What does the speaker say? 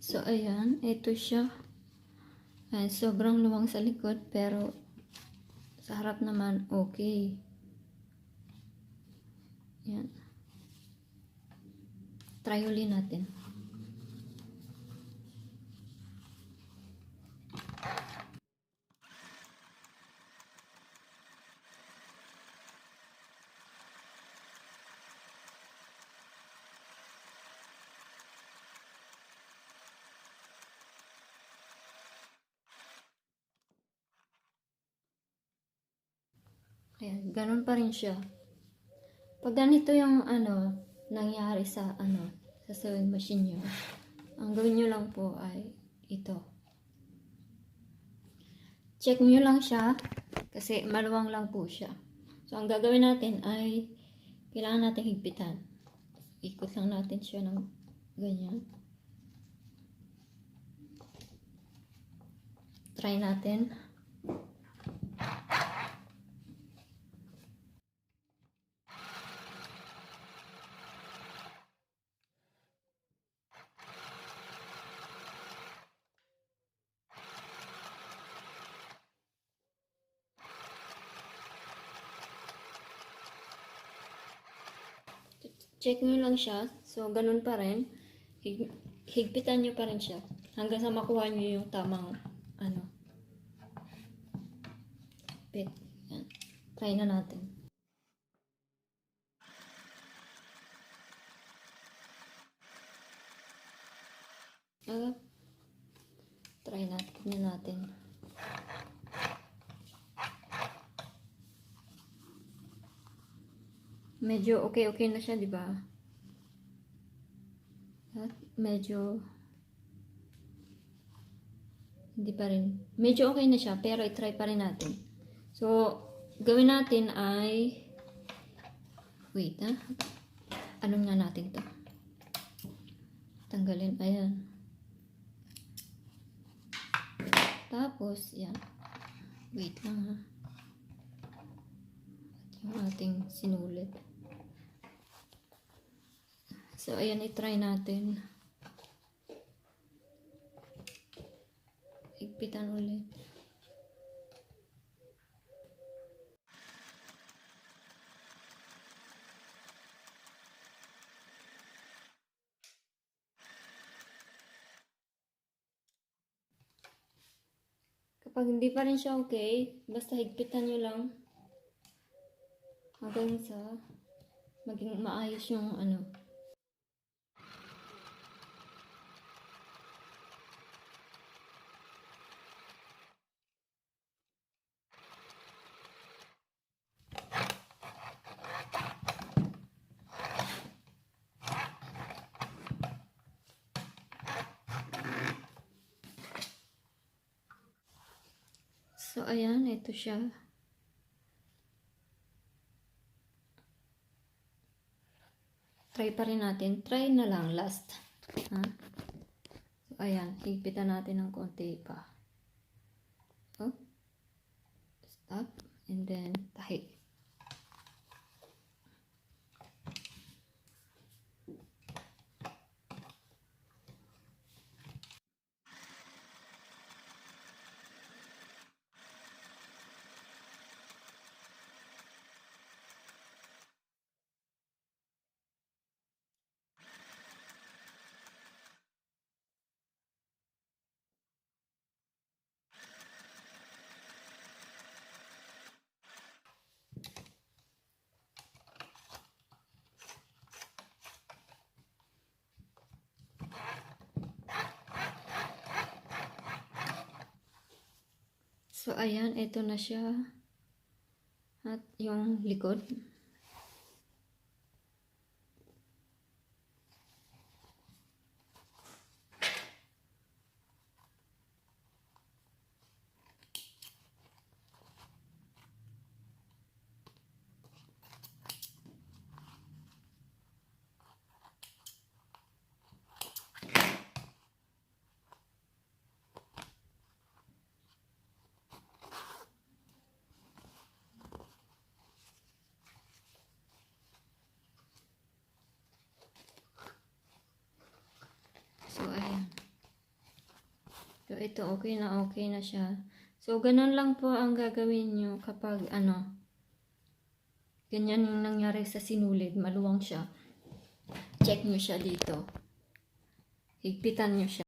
So, ayan. Ito siya. Ayan, sobrang luwang sa likod, pero sa harap naman, okay. Ayan. Try uli natin. Ayan, ganun pa rin siya. Pag ganito yung nangyari sa sa sewing machine nyo, ang gawin nyo lang po ay ito. Check nyo lang siya kasi maluwang lang po siya. So, ang gagawin natin ay kailangan natin higpitan. Ikot lang natin siya ng ganyan. Try natin. Check nyo lang siya. So, ganun pa rin. Higpitan nyo pa rin siya. Hanggang sa makuha nyo yung tamang fit. Yan. Try na natin. Try natin. Medyo okay na siya, di ba? At medyo hindi pa rin. Medyo okay na siya, pero i-try pa rin natin. So, gawin natin ay wait, anong nga natin to? Tanggalin, ayan. Tapos, yan. Wait lang ha. At yung ating sinulit. So, ayan, i-try natin. Higpitan ulit. Kapag hindi pa rin siya okay, basta higpitan nyo lang hanggang sa maging maayos yung So, ayan, ito siya. Try pa rin natin. Try na lang, last. Ha? So, ayan, higpitan natin ng konti pa. Oh. Stop. And then, tahi. So, ayan, ito na siya. At yung likod. ito okay na siya. So, ganun lang po ang gagawin nyo kapag ganyan yung nangyari sa sinulid, maluwang siya. Check nyo siya dito. Higpitan nyo siya.